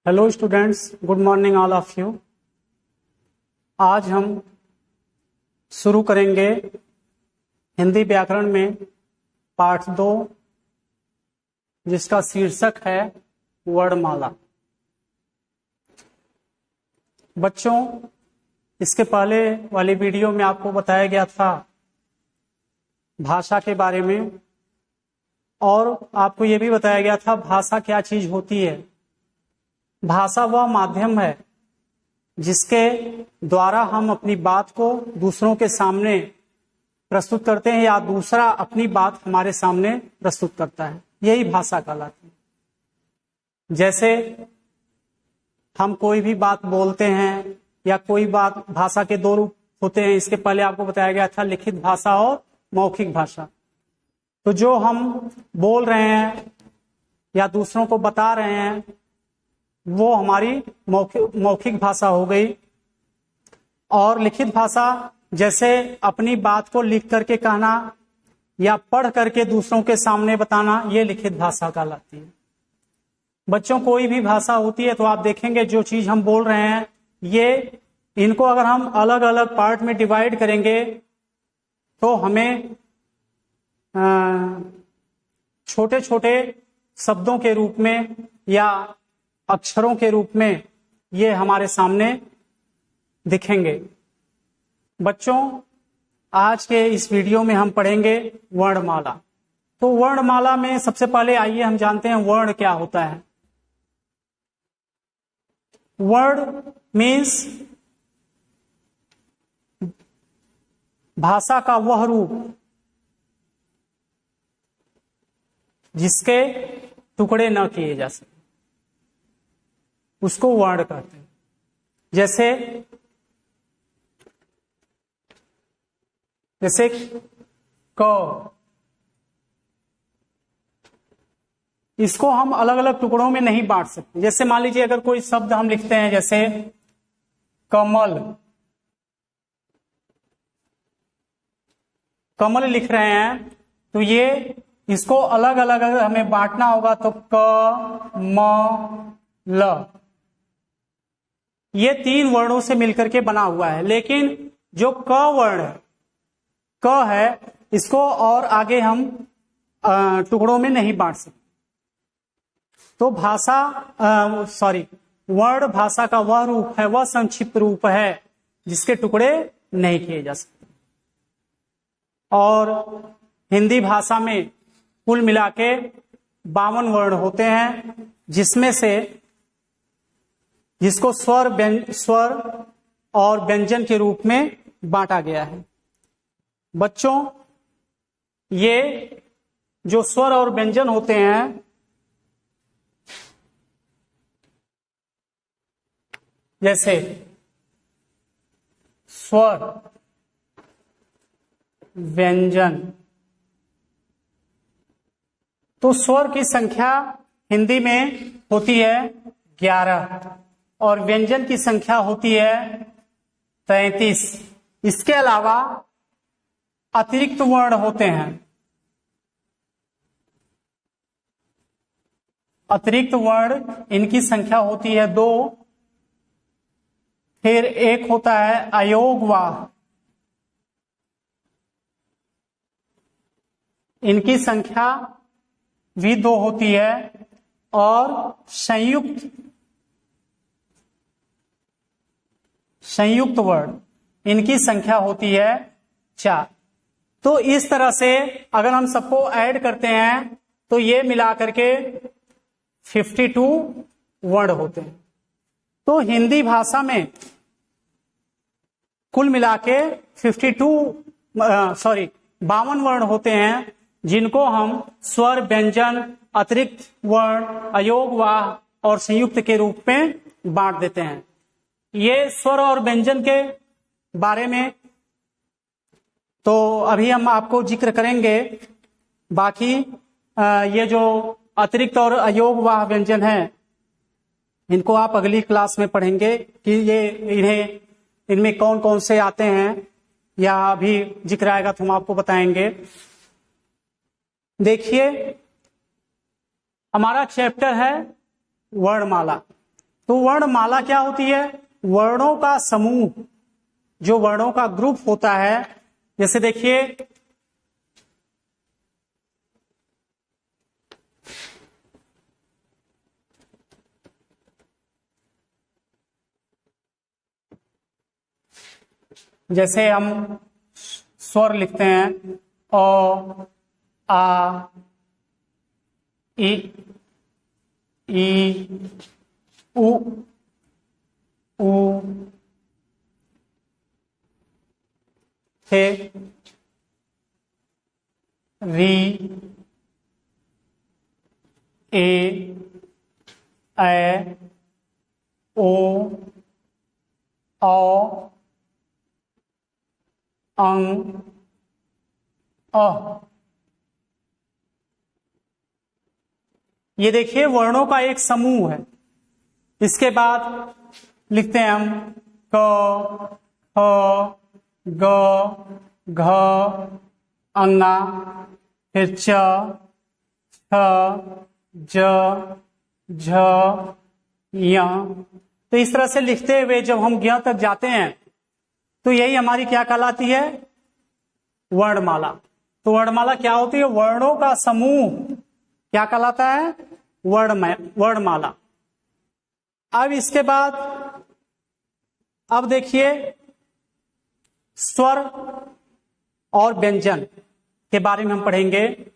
Hello students, good morning all of you. आज हम शुरू करेंगे हिंदी व्याकरण में पाठ 2, जिसका शीर्षक है वर्णमाला। बच्चों, इसके पहले वाली वीडियो में आपको बताया गया था भाषा के बारे में, और आपको यह भी बताया गया था भाषा क्या चीज होती है। भाषा वह माध्यम है जिसके द्वारा हम अपनी बात को दूसरों के सामने प्रस्तुत करते हैं या दूसरा अपनी बात हमारे सामने प्रस्तुत करता है, यही भाषा कहलाती है। जैसे हम कोई भी बात बोलते हैं या कोई बात, भाषा के दो रूप होते हैं। इसके पहले आपको बताया गया था लिखित भाषा और मौखिक भाषा। तो जो हम बोल रहे हैं या दूसरों को बता रहे हैं वो हमारी मौखिक भाषा हो गई। और लिखित भाषा जैसे अपनी बात को लिख करके कहना या पढ़ करके दूसरों के सामने बताना, ये लिखित भाषा कहलाती है। बच्चों, कोई भी भाषा होती है तो आप देखेंगे जो चीज हम बोल रहे हैं, ये इनको अगर हम अलग अलग पार्ट में डिवाइड करेंगे तो हमें छोटे छोटे शब्दों के रूप में या अक्षरों के रूप में ये हमारे सामने दिखेंगे। बच्चों, आज के इस वीडियो में हम पढ़ेंगे वर्णमाला। तो वर्णमाला में सबसे पहले आइए हम जानते हैं वर्ण क्या होता है। वर्ण मीन्स भाषा का वह रूप जिसके टुकड़े न किए जा सके, उसको वर्ण कहते हैं। जैसे क, इसको हम अलग अलग टुकड़ों में नहीं बांट सकते। जैसे मान लीजिए अगर कोई शब्द हम लिखते हैं जैसे कमल, कमल लिख रहे हैं, तो ये इसको अलग अलग अगर हमें बांटना होगा तो क म ल, ये 3 वर्णों से मिलकर के बना हुआ है। लेकिन जो क वर्ण है, क है, इसको और आगे हम टुकड़ों में नहीं बांट सकते। तो वर्ण भाषा का वह रूप है, वह संक्षिप्त रूप है जिसके टुकड़े नहीं किए जा सकते। और हिंदी भाषा में कुल मिला के 52 वर्ण होते हैं, जिसमें से जिसको स्वर और व्यंजन के रूप में बांटा गया है। बच्चों, ये जो स्वर और व्यंजन होते हैं, जैसे स्वर, व्यंजन, तो स्वर की संख्या हिंदी में होती है 11 और व्यंजन की संख्या होती है 33। इसके अलावा अतिरिक्त वर्ण होते हैं। अतिरिक्त वर्ण, इनकी संख्या होती है 2। फिर एक होता है अयोगवाह, इनकी संख्या भी 2 होती है। और संयुक्त वर्ण, इनकी संख्या होती है 4। तो इस तरह से अगर हम सबको ऐड करते हैं तो ये मिलाकर के 52 वर्ण होते हैं। तो हिंदी भाषा में कुल मिला के 52 वर्ण होते हैं, जिनको हम स्वर, व्यंजन, अतिरिक्त वर्ण, अयोगवाह और संयुक्त के रूप में बांट देते हैं। ये स्वर और व्यंजन के बारे में तो अभी हम आपको जिक्र करेंगे। बाकी ये जो अतिरिक्त और अयोगवाह व्यंजन है, इनको आप अगली क्लास में पढ़ेंगे कि इनमें कौन कौन से आते हैं, या अभी जिक्र आएगा तो हम आपको बताएंगे। देखिए, हमारा चैप्टर है वर्णमाला। तो वर्णमाला क्या होती है? वर्णों का समूह, जो वर्णों का ग्रुप होता है। जैसे देखिए, जैसे हम स्वर लिखते हैं, अ, आ, इ, ई, उ, ऊ, हे, री, ए, ऐ, ओ, औ, अंग, अ। ये देखिए वर्णों का एक समूह है। इसके बाद लिखते हैं हम क, ख, ग, घ, अंगा, फिर च, छ, ज, झ, य। तो इस तरह से लिखते हुए जब हम ज्ञ तक जाते हैं तो यही हमारी क्या कहलाती है? वर्णमाला। तो वर्णमाला क्या होती है? वर्णों का समूह क्या कहलाता है? वर्णमाला। अब इसके बाद अब देखिए स्वर और व्यंजन के बारे में हम पढ़ेंगे।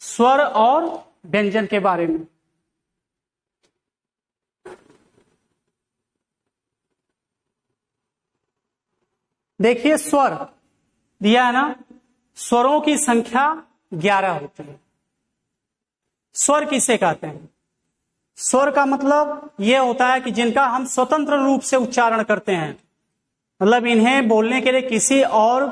स्वर और व्यंजन के बारे में। देखिए स्वर दिया है ना, स्वरों की संख्या 11 होती है। स्वर किसे कहते हैं? स्वर का मतलब यह होता है कि जिनका हम स्वतंत्र रूप से उच्चारण करते हैं, मतलब इन्हें बोलने के लिए किसी और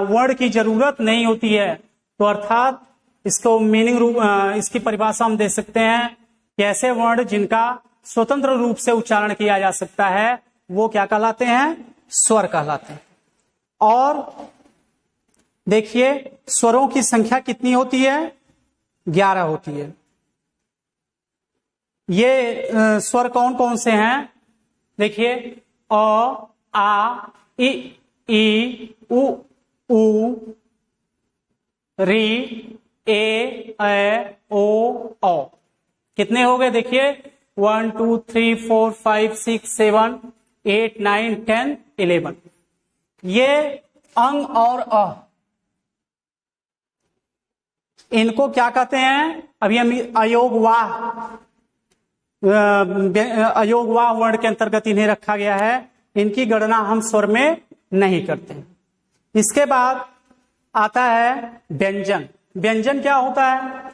वर्ड की जरूरत नहीं होती है। तो अर्थात इसको मीनिंग रूप, इसकी परिभाषा हम दे सकते हैं कि ऐसे वर्ड जिनका स्वतंत्र रूप से उच्चारण किया जा सकता है वो क्या कहलाते हैं? स्वर कहलाते हैं। और देखिए स्वरों की संख्या कितनी होती है? 11 होती है। ये स्वर कौन कौन से हैं? देखिए अ, आ, ई, उ, री, ए, ऐ, ओ, औ। कितने हो गए? देखिए 1 2 3 4 5 6 7 8 9 10 11। ये अंग और अ, इनको क्या कहते हैं? अभी हम अयोगवाह, अयोगवाह वर्ण के अंतर्गत इन्हें रखा गया है। इनकी गणना हम स्वर में नहीं करते। इसके बाद आता है व्यंजन। व्यंजन क्या होता है?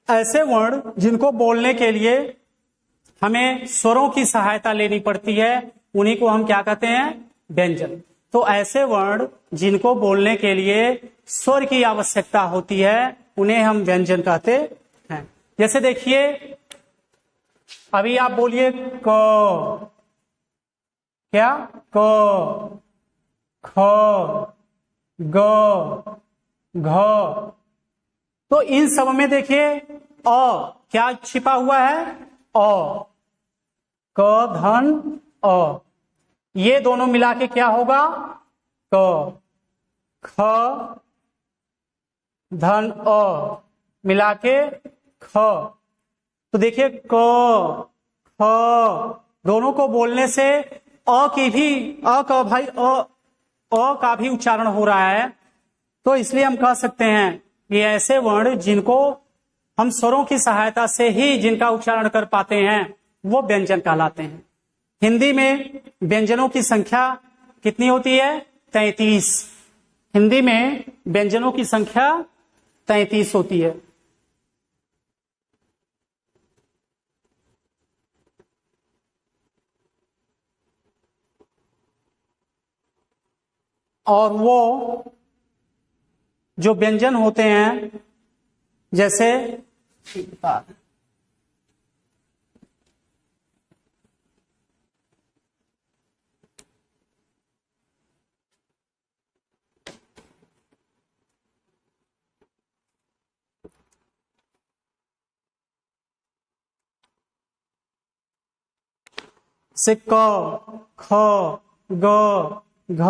ऐसे वर्ण जिनको बोलने के लिए हमें स्वरों की सहायता लेनी पड़ती है, उन्हीं को हम क्या कहते हैं? व्यंजन। तो ऐसे वर्ण जिनको बोलने के लिए स्वर की आवश्यकता होती है उन्हें हम व्यंजन कहते हैं। जैसे देखिए अभी आप बोलिए क, क्या? क, ख, ग, घ। तो इन सब में देखिए अ क्या छिपा हुआ है? अ, क धन अ, ये दोनों मिला के क्या होगा? क, ख धन अ मिला के ख। तो देखिए क, ख दोनों को बोलने से अ की भी, अ का भाई अ का भी उच्चारण हो रहा है। तो इसलिए हम कह सकते हैं कि ऐसे वर्ण जिनको हम स्वरों की सहायता से ही जिनका उच्चारण कर पाते हैं वो व्यंजन कहलाते हैं। हिंदी में व्यंजनों की संख्या कितनी होती है? 33। हिंदी में व्यंजनों की संख्या 33 होती है। और वो जो व्यंजन होते हैं जैसे से क, ख, ग, घ,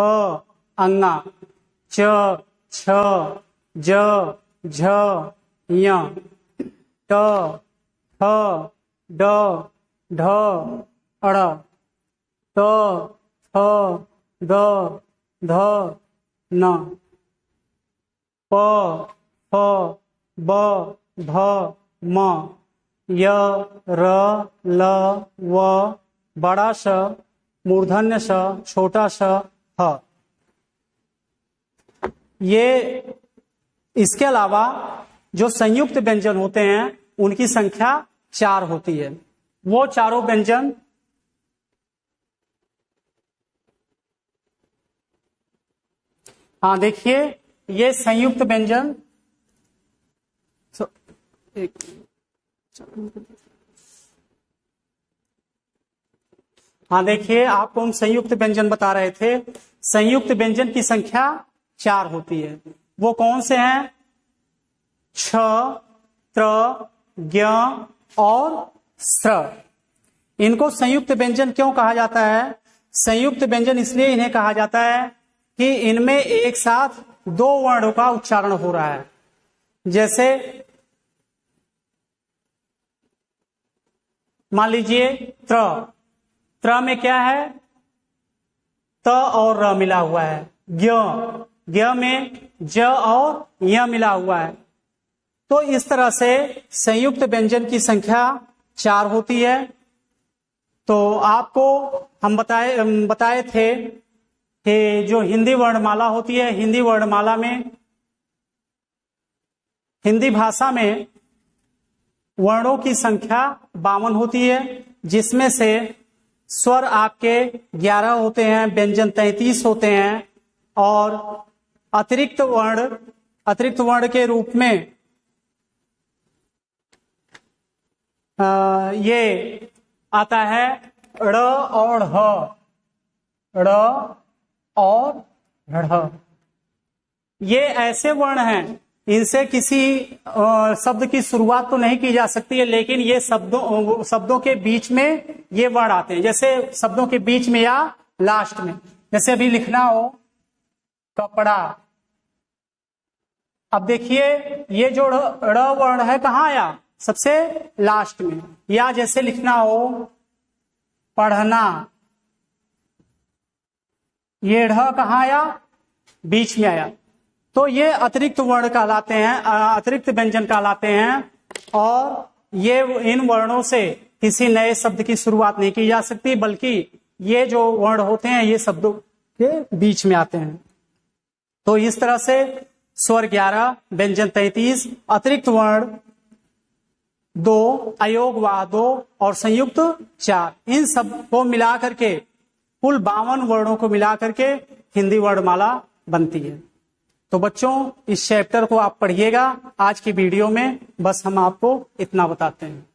अंगा, च, छ, ज, झ, य, ट, ठ, ड, ढ, अड़, ट, ठ, ड, ध, न, प, फ, ब, भ, म, य, र, ल, व, बड़ा श, मूर्धन्य श, छोटा श, ह। ये इसके अलावा जो संयुक्त व्यंजन होते हैं उनकी संख्या 4 होती है। वो चारों व्यंजन हाँ देखिए, ये संयुक्त व्यंजन हाँ देखिए, आपको हम संयुक्त व्यंजन बता रहे थे। संयुक्त व्यंजन की संख्या 4 होती है। वो कौन से हैं? छ, त्र, ज्ञ और स्र। इनको संयुक्त व्यंजन क्यों कहा जाता है? संयुक्त व्यंजन इसलिए इन्हें कहा जाता है कि इनमें एक साथ 2 वर्णों का उच्चारण हो रहा है। जैसे मान लीजिए त्र, त्र में क्या है? त और र मिला हुआ है। ज्ञ, ज्ञ में ज और य मिला हुआ है। तो इस तरह से संयुक्त व्यंजन की संख्या 4 होती है। तो आपको हम बताए थे कि जो हिंदी वर्णमाला होती है, हिंदी वर्णमाला में, हिंदी भाषा में वर्णों की संख्या 52 होती है, जिसमें से स्वर आपके 11 होते हैं, व्यंजन 33 होते हैं और अतिरिक्त वर्ण के रूप में ये आता है ड़ और ह, ड़ और ढ़। ये ऐसे वर्ण हैं, इनसे किसी शब्द की शुरुआत तो नहीं की जा सकती है, लेकिन ये शब्दों के बीच में ये वर्ण आते हैं। जैसे शब्दों के बीच में या लास्ट में, जैसे अभी लिखना हो कपड़ा। अब देखिए, ये जो ड़ वर्ण है कहाँ आया? सबसे लास्ट में। या जैसे लिखना हो पढ़ना, ये ढ़ कहाँ आया? बीच में आया। तो ये अतिरिक्त वर्ण कहलाते हैं, अतिरिक्त व्यंजन कहलाते हैं। और ये इन वर्णों से किसी नए शब्द की शुरुआत नहीं की जा सकती, बल्कि ये जो वर्ण होते हैं ये शब्दों के बीच में आते हैं। तो इस तरह से स्वर 11, व्यंजन 33, अतिरिक्त वर्ण 2, अयोगवाह 2 और संयुक्त 4, इन सब को मिला करके कुल 52 वर्णों को मिला करके हिंदी वर्णमाला बनती है। तो बच्चों, इस चैप्टर को आप पढ़िएगा। आज की वीडियो में बस हम आपको इतना बताते हैं।